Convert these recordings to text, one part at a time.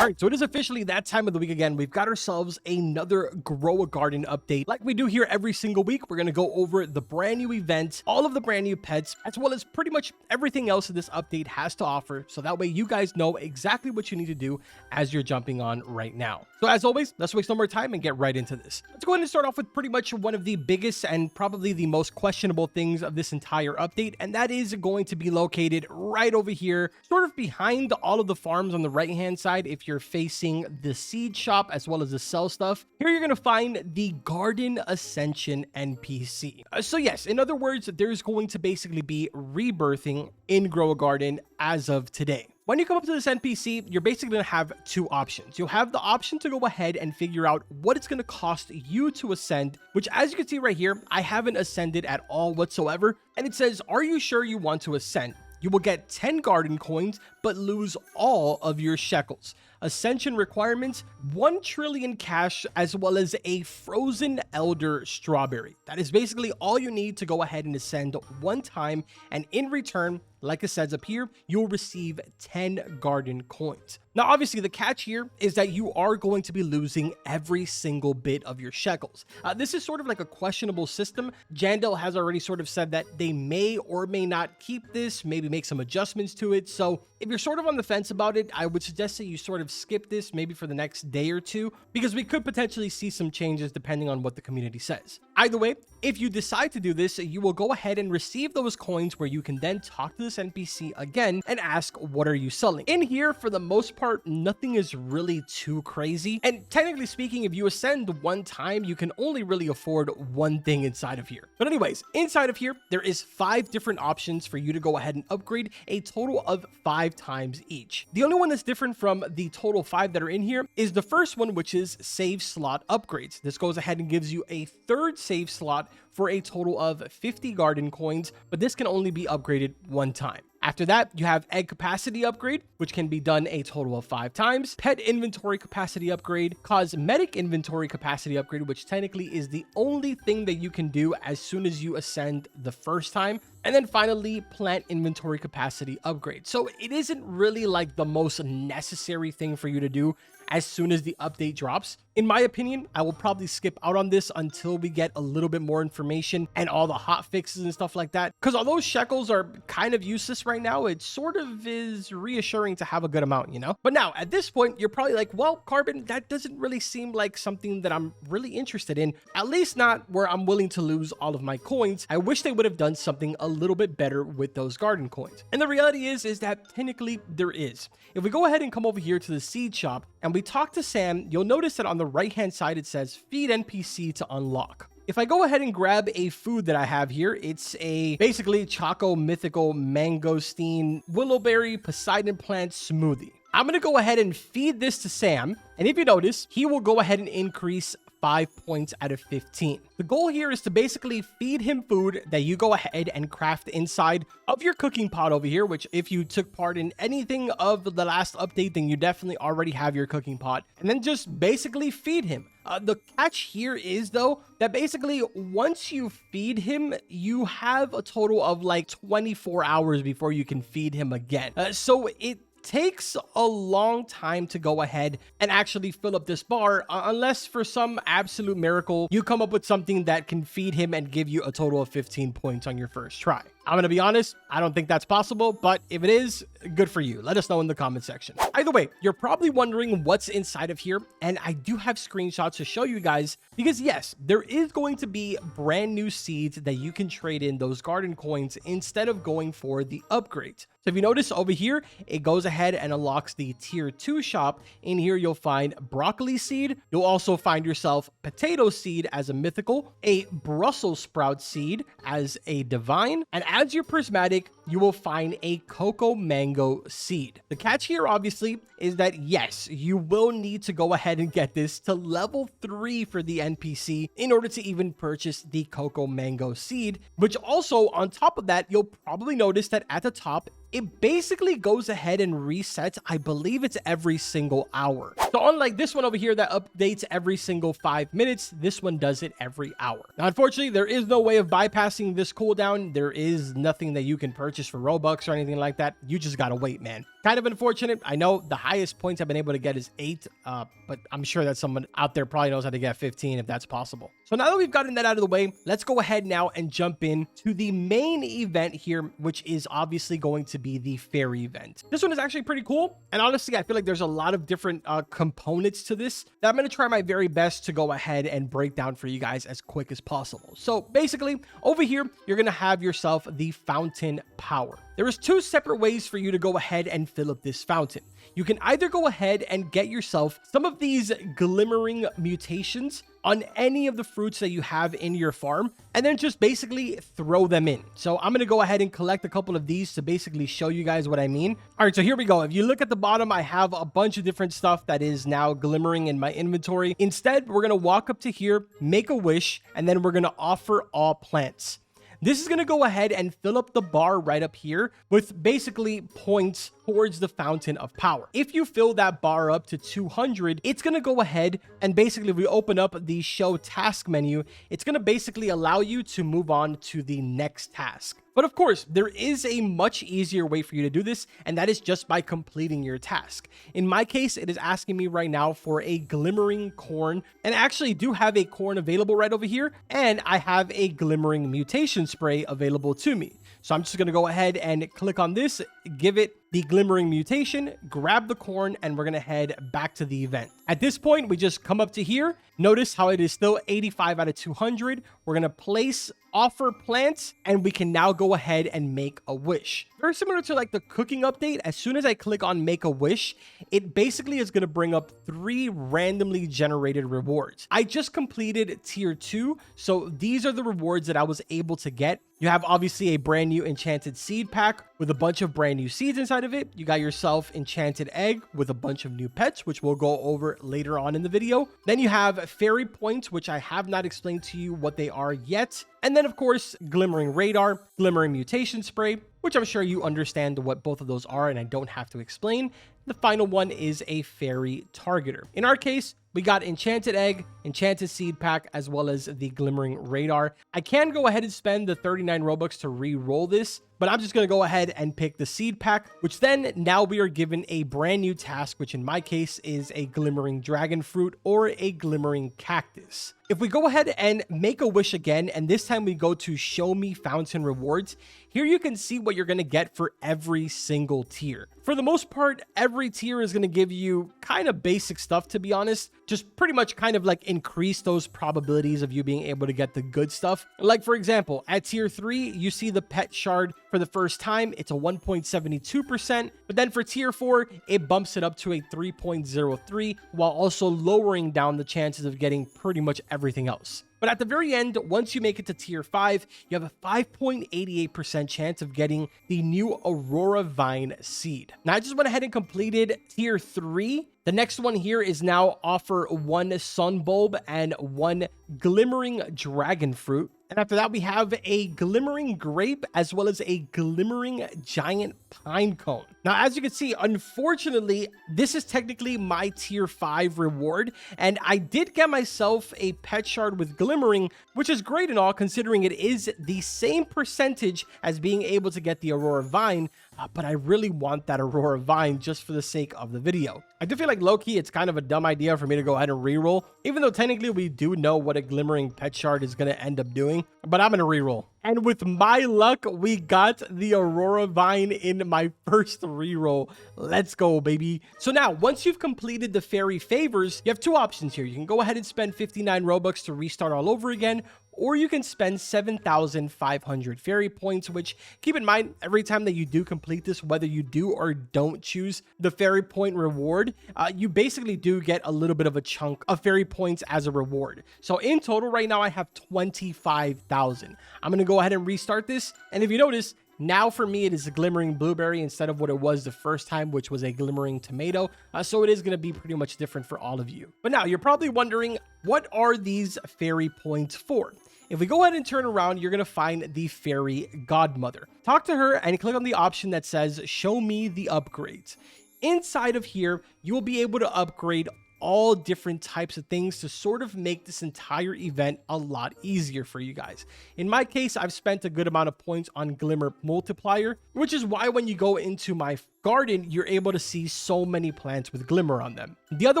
All right, so it is officially that time of the week again. We've got ourselves another Grow a Garden update. Like we do here every single week, we're going to go over the brand new event, all of the brand new pets, as well as pretty much everything else that this update has to offer. So that way you guys know exactly what you need to do as you're jumping on right now. So as always, let's waste no more time and get right into this. Let's go ahead and start off with pretty much one of the biggest and probably the most questionable things of this entire update. And that is going to be located right over here, sort of behind all of the farms on the right-hand side. If you're facing the seed shop as well as the sell stuff, here you're going to find the Garden Ascension NPC. So yes, in other words, there's going to basically be rebirthing in Grow a Garden as of today. When you come up to this NPC, you're basically going to have two options. You'll have the option to go ahead and figure out what it's going to cost you to ascend, which as you can see right here, I haven't ascended at all whatsoever. And it says, are you sure you want to ascend? You will get 10 garden coins, but lose all of your shekels. Ascension requirements, 1 trillion cash, as well as a frozen elder strawberry. That is basically all you need to go ahead and ascend one time. And in return, like it says up here, you'll receive 10 garden coins. Now, obviously, the catch here is that you are going to be losing every single bit of your shekels. This is sort of like a questionable system. Jandel has already sort of said that they may or may not keep this, maybe make some adjustments to it. So if you're sort of on the fence about it, I would suggest that you sort of skip this maybe for the next day or two, because we could potentially see some changes depending on what the community says. Either way, if you decide to do this, you will go ahead and receive those coins where you can then talk to this NPC again and ask, what are you selling? In here, for the most part, nothing is really too crazy. And technically speaking, if you ascend one time, you can only really afford one thing inside of here. But anyways, inside of here, there is 5 different options for you to go ahead and upgrade, a total of 5 times each. The only one that's different from the total 5 that are in here is the first one, which is save slot upgrades. This goes ahead and gives you a 3rd save slot for a total of 50 garden coins, but this can only be upgraded one time. After that, you have egg capacity upgrade, which can be done a total of 5 times, pet inventory capacity upgrade, cosmetic inventory capacity upgrade, which technically is the only thing that you can do as soon as you ascend the first time, and then finally, plant inventory capacity upgrade. So it isn't really like the most necessary thing for you to do as soon as the update drops. In my opinion, I will probably skip out on this until we get a little bit more information and all the hot fixes and stuff like that. Because although shekels are kind of useless right now, it sort of is reassuring to have a good amount, you know? But now, at this point, you're probably like, well, Carbon, that doesn't really seem like something that I'm really interested in. At least not where I'm willing to lose all of my coins. I wish they would have done something a little bit better with those garden coins. And the reality is that technically there is. If we go ahead and come over here to the seed shop and we talk to Sam, you'll notice that on the right-hand side, it says feed NPC to unlock. If I go ahead and grab a food that I have here, it's a basically Choco Mythical Mangosteen Willowberry Poseidon Plant Smoothie. I'm going to go ahead and feed this to Sam. And if you notice, he will go ahead and increase 5 points out of 15. The goal here is to basically feed him food that you go ahead and craft inside of your cooking pot over here, which if you took part in anything of the last update, then you definitely already have your cooking pot, and then just basically feed him. The catch here is though, that basically once you feed him, you have a total of like 24 hours before you can feed him again. So it takes a long time to go ahead and actually fill up this bar, unless for some absolute miracle you come up with something that can feed him and give you a total of 15 points on your first try. I'm gonna be honest, I don't think that's possible, but if it is, good for you. Let us know in the comment section. Either way, you're probably wondering what's inside of here, and I do have screenshots to show you guys, because yes, there is going to be brand new seeds that you can trade in those garden coins instead of going for the upgrades. So if you notice over here, it goes ahead and unlocks the tier 2 shop. In here, you'll find broccoli seed. You'll also find yourself potato seed as a mythical, a Brussels sprout seed as a divine, and as your prismatic, you will find a cocoa mango seed. The catch here, obviously, is that yes, you will need to go ahead and get this to level 3 for the NPC in order to even purchase the cocoa mango seed, which also on top of that, you'll probably notice that at the top, it basically goes ahead and resets. I believe it's every single hour. So unlike this one over here that updates every single 5 minutes, this one does it every hour. Now, unfortunately, there is no way of bypassing this cooldown. There is nothing that you can purchase purchase for Robux or anything like that. You just gotta wait, man. Kind of unfortunate. I know the highest points I've been able to get is 8, but I'm sure that someone out there probably knows how to get 15 if that's possible. So now that we've gotten that out of the way, let's go ahead now and jump in to the main event here, which is obviously going to be the fairy event. This one is actually pretty cool. And honestly, I feel like there's a lot of different components to this that I'm going to try my very best to go ahead and break down for you guys as quick as possible. So basically, over here, you're going to have yourself the fountain power. There is 2 separate ways for you to go ahead and fill up this fountain. You can either go ahead and get yourself some of these glimmering mutations on any of the fruits that you have in your farm, and then just basically throw them in. So I'm going to go ahead and collect a couple of these to basically show you guys what I mean. All right, so here we go. If you look at the bottom, I have a bunch of different stuff that is now glimmering in my inventory. Instead, we're going to walk up to here, make a wish, and then we're going to offer all plants. This is going to go ahead and fill up the bar right up here with basically points towards the fountain of power. If you fill that bar up to 200, it's going to go ahead and basically, if we open up the show task menu, it's going to basically allow you to move on to the next task. But of course, there is a much easier way for you to do this, and that is just by completing your task. In my case, it is asking me right now for a glimmering corn, and I actually do have a corn available right over here, and I have a glimmering mutation spray available to me. So I'm just going to go ahead and click on this, give it the glimmering mutation, grab the corn, and we're going to head back to the event. At this point, we just come up to here. Notice how it is still 85 out of 200. We're going to place offer plants, and we can now go ahead and make a wish. Very similar to like the cooking update. As soon as I click on make a wish, it basically is going to bring up 3 randomly generated rewards. I just completed tier 2, so these are the rewards that I was able to get. You have obviously a brand new enchanted seed pack with a bunch of brand new seeds inside of it. You got yourself enchanted egg with a bunch of new pets, which we'll go over later on in the video. Then you have fairy points, which I have not explained to you what they are yet. And then of course, glimmering radar, glimmering mutation spray, which I'm sure you understand what both of those are and I don't have to explain. The final one is a fairy targeter. In our case, we got enchanted egg, enchanted seed pack, as well as the glimmering radar. I can go ahead and spend the 39 Robux to re-roll this, but I'm just going to go ahead and pick the seed pack, which then now we are given a brand new task, which in my case is a glimmering dragon fruit or a glimmering cactus. If we go ahead and make a wish again, and this time we go to show me fountain rewards, here you can see what you're going to get for every single tier. For the most part, every tier is going to give you kind of basic stuff, to be honest. Just pretty much kind of like increase those probabilities of you being able to get the good stuff. Like for example, at tier 3, you see the pet shard for the first time. It's a 1.72%, but then for tier 4, it bumps it up to a 3.03 while also lowering down the chances of getting pretty much everything else. But at the very end, once you make it to tier 5, you have a 5.88% chance of getting the new Aurora vine seed. Now, I just went ahead and completed tier 3. The next one here is now offer 1 sun bulb and 1 glimmering dragon fruit. And after that, we have a glimmering grape as well as a glimmering giant pine cone. Now, as you can see, unfortunately, this is technically my tier 5 reward. And I did get myself a pet shard with glimmering, which is great and all, considering it is the same percentage as being able to get the Aurora vine. But I really want that Aurora vine just for the sake of the video. I do feel like low-key, it's kind of a dumb idea for me to go ahead and reroll, even though technically we do know what a glimmering pet shard is going to end up doing, but I'm going to reroll. And with my luck, we got the Aurora vine in my first reroll. Let's go, baby. So now, once you've completed the fairy favors, you have 2 options here. You can go ahead and spend 59 Robux to restart all over again, or you can spend 7,500 fairy points, which, keep in mind, every time that you do complete this, whether you do or don't choose the fairy point reward, you basically do get a little bit of a chunk of fairy points as a reward. So in total right now, I have 25,000. I'm going to go ahead and restart this. And if you notice, now for me, it is a glimmering blueberry instead of what it was the first time, which was a glimmering tomato. So it is going to be pretty much different for all of you. But now you're probably wondering, what are these fairy points for? If we go ahead and turn around, you're going to find the fairy godmother. Talk to her and click on the option that says, show me the upgrades. Inside of here, you will be able to upgrade all different types of things to sort of make this entire event a lot easier for you guys. In my case, I've spent a good amount of points on Glimmer Multiplier, which is why when you go into my garden, you're able to see so many plants with glimmer on them. The other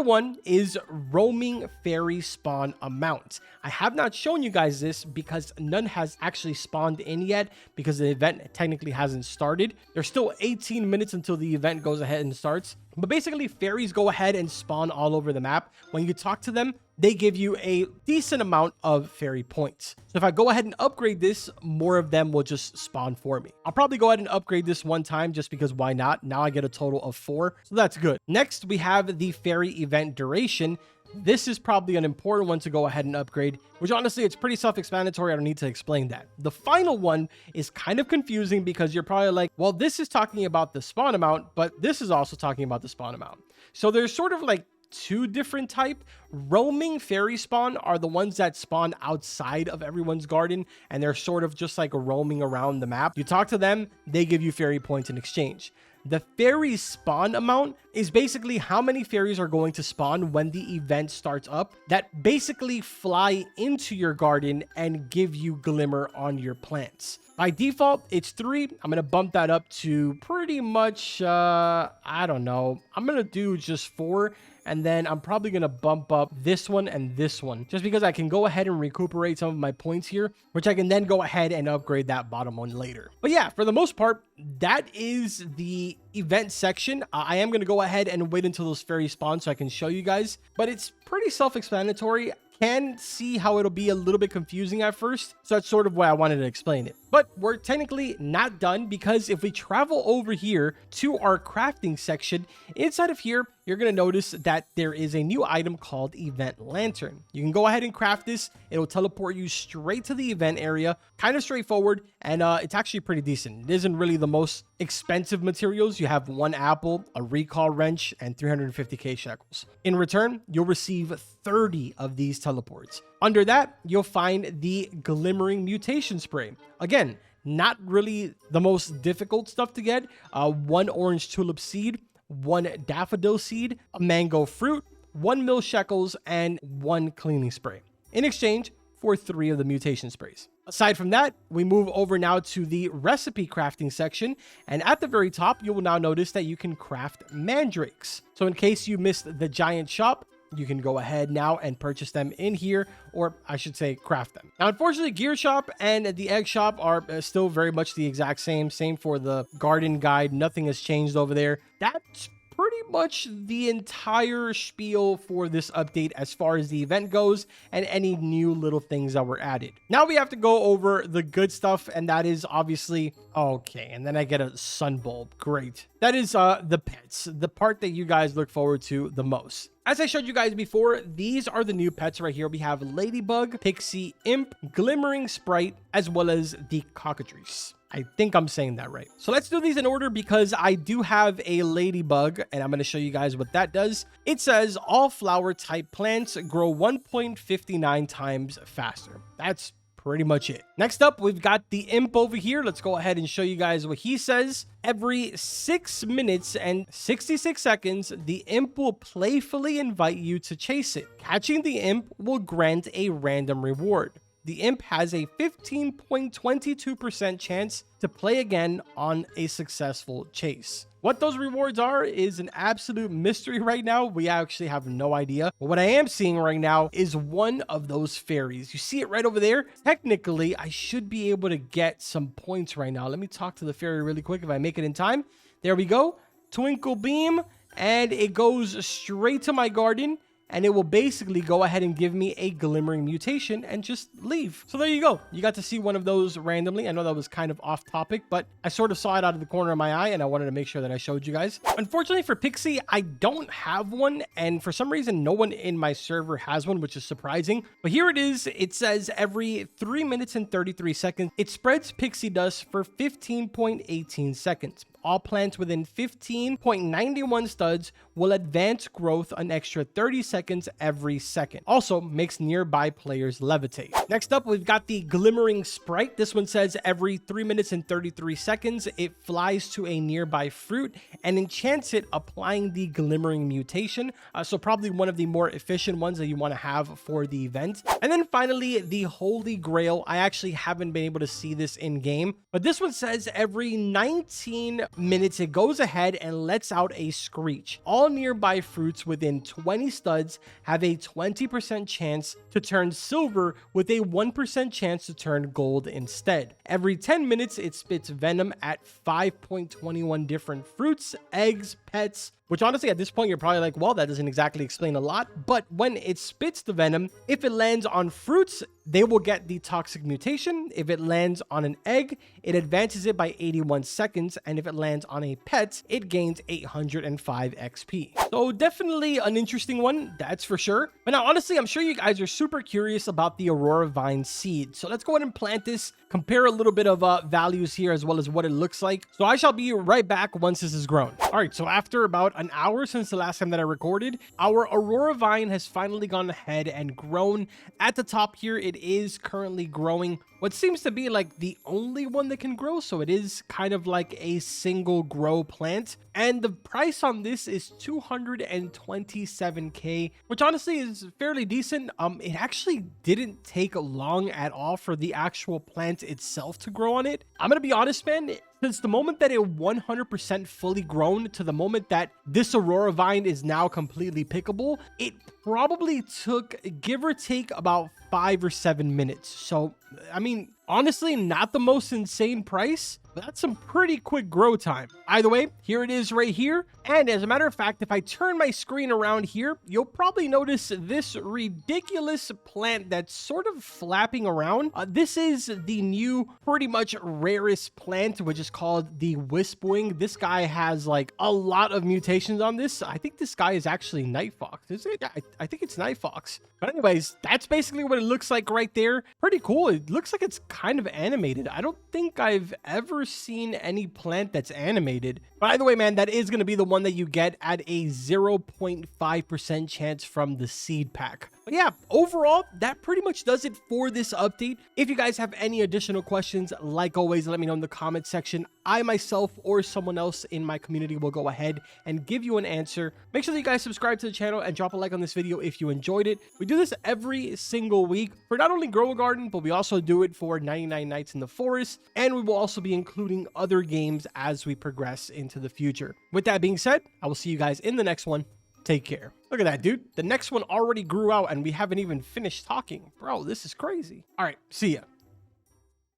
one is roaming fairy spawn amount. I have not shown you guys this because none has actually spawned in yet because the event technically hasn't started. There's still 18 minutes until the event goes ahead and starts. But basically, fairies go ahead and spawn all over the map. When you talk to them, they give you a decent amount of fairy points. So if I go ahead and upgrade this, more of them will just spawn for me. I'll probably go ahead and upgrade this one time just because why not? Now I get a total of 4. So that's good. Next, we have the fairy event duration. This is probably an important one to go ahead and upgrade, which honestly, it's pretty self-explanatory. I don't need to explain that. The final one is kind of confusing because you're probably like, well, this is talking about the spawn amount, but this is also talking about the spawn amount. So there's sort of like 2 different type. Roaming fairy spawn are the ones that spawn outside of everyone's garden, and they're sort of just like roaming around the map. You talk to them, they give you fairy points in exchange. The fairy spawn amount is basically how many fairies are going to spawn when the event starts up that basically fly into your garden and give you glimmer on your plants. By default, it's 3. I'm going to bump that up to pretty much, I don't know. I'm going to do just 4. And then I'm probably going to bump up this one and this one just because I can go ahead and recuperate some of my points here, which I can then go ahead and upgrade that bottom one later. But yeah, for the most part, that is the event section. I am going to go ahead and wait until those fairies spawn so I can show you guys, but it's pretty self-explanatory. Can see how it'll be a little bit confusing at first, so that's sort of why I wanted to explain it. But we're technically not done because if we travel over here to our crafting section, inside of here, you're going to notice that there is a new item called Event Lantern. You can go ahead and craft this. It'll teleport you straight to the event area. Kind of straightforward, and it's actually pretty decent. It isn't really the most expensive materials. You have 1 apple, a recall wrench, and 350k shekels. In return, you'll receive 30 of these teleports. Under that, you'll find the Glimmering Mutation Spray. Again, not really the most difficult stuff to get. 1 orange tulip seed, 1 daffodil seed, a mango fruit, 1 mil shekels, and 1 cleaning spray. In exchange for 3 of the mutation sprays. Aside from that, we move over now to the recipe crafting section. And at the very top, you will now notice that you can craft mandrakes. So in case you missed the giant shop, you can go ahead now and purchase them in here, or I should say craft them. Now, unfortunately, Gear Shop and the Egg Shop are still very much the exact same. Same for the garden guide. Nothing has changed over there. That's pretty much the entire spiel for this update as far as the event goes and any new little things that were added. Now we have to go over the good stuff, and that is obviously okay. And then I get a sun bulb. Great. That is the pets, the part that you guys look forward to the most. As I showed you guys before, these are the new pets right here. We have Ladybug, Pixie, Imp, Glimmering Sprite, as well as the Cockatrice. I think I'm saying that right. So let's do these in order because I do have a Ladybug, and I'm going to show you guys what that does. It says all flower type plants grow 1.59 times faster. That's pretty much it. Next up, we've got the Imp over here. Let's go ahead and show you guys what he says. Every 6 minutes and 66 seconds, the Imp will playfully invite you to chase it. Catching the Imp will grant a random reward. The Imp has a 15.22% chance to play again on a successful chase. What those rewards are is an absolute mystery right now. We actually have no idea. But what I am seeing right now is one of those fairies. You see it right over there? Technically, I should be able to get some points right now. Let me talk to the fairy really quick if I make it in time. There we go. Twinkle beam. And it goes straight to my garden. And it will basically go ahead and give me a glimmering mutation and just leave. So there you go. You got to see one of those randomly. I know that was kind of off topic, but I sort of saw it out of the corner of my eye and I wanted to make sure that I showed you guys. Unfortunately for Pixie, I don't have one. And for some reason, no one in my server has one, which is surprising. But here it is. It says every 3 minutes and 33 seconds, it spreads pixie dust for 15.18 seconds. All plants within 15.91 studs will advance growth an extra 30 seconds every second. Also makes nearby players levitate. Next up, we've got the glimmering sprite. This one says every 3 minutes and 33 seconds, it flies to a nearby fruit and enchants it, applying the glimmering mutation. So probably one of the more efficient ones that you want to have for the event. And then finally, the Holy Grail. I actually haven't been able to see this in game, but this one says every 19 minutes, it goes ahead and lets out a screech. All nearby fruits within 20 studs have a 20% chance to turn silver with a 1% chance to turn gold instead. Every 10 minutes, it spits venom at 5.21 different fruits, eggs, pets, which honestly at this point you're probably like, well, that doesn't exactly explain a lot. But when it spits the venom, if it lands on fruits, they will get the toxic mutation. If it lands on an egg, it advances it by 81 seconds. And if it lands on a pet, it gains 805 XP. So definitely an interesting one, that's for sure. But now honestly, I'm sure you guys are super curious about the Aurora Vine seed. So let's go ahead and plant this, compare a little bit of values here as well as what it looks like. So I shall be right back once this is grown. All right, so after about an hour since the last time that I recorded, our Aurora Vine has finally gone ahead and grown. At the top here, it is currently growing what seems to be like the only one that can grow. So it is kind of like a single grow plant. And the price on this is 227k, which honestly is fairly decent. It actually didn't take long at all for the actual plant itself to grow on it. I'm gonna be honest, man. Since the moment that it 100% fully grown to the moment that this Aurora Vine is now completely pickable, it probably took, give or take, about 5 or 7 minutes. So, I mean, honestly, not the most insane price, but that's some pretty quick grow time. Either way, here it is right here. And as a matter of fact, if I turn my screen around here, you'll probably notice this ridiculous plant that's sort of flapping around. This is the new, pretty much rarest plant, which is called the Wispwing. This guy has like a lot of mutations on this. I think this guy is actually Night Fox, is it? Yeah, I think it's Night Fox. But anyways, that's basically what it looks like right there. Pretty cool. It looks like it's kind of animated. I don't think I've ever seen any plant that's animated. But either way, man, that is going to be the one that you get at a 0.5% chance from the seed pack. But yeah, overall, that pretty much does it for this update. If you guys have any additional questions, like always, let me know in the comment section. I myself or someone else in my community will go ahead and give you an answer. Make sure that you guys subscribe to the channel and drop a like on this video if you enjoyed it. We do this every single week for not only Grow a Garden, but we also do it for 99 Nights in the Forest. And we will also be including other games as we progress into the future. With that being said, I will see you guys in the next one. Take care. Look at that, dude. The next one already grew out and we haven't even finished talking. Bro, this is crazy. All right, see ya.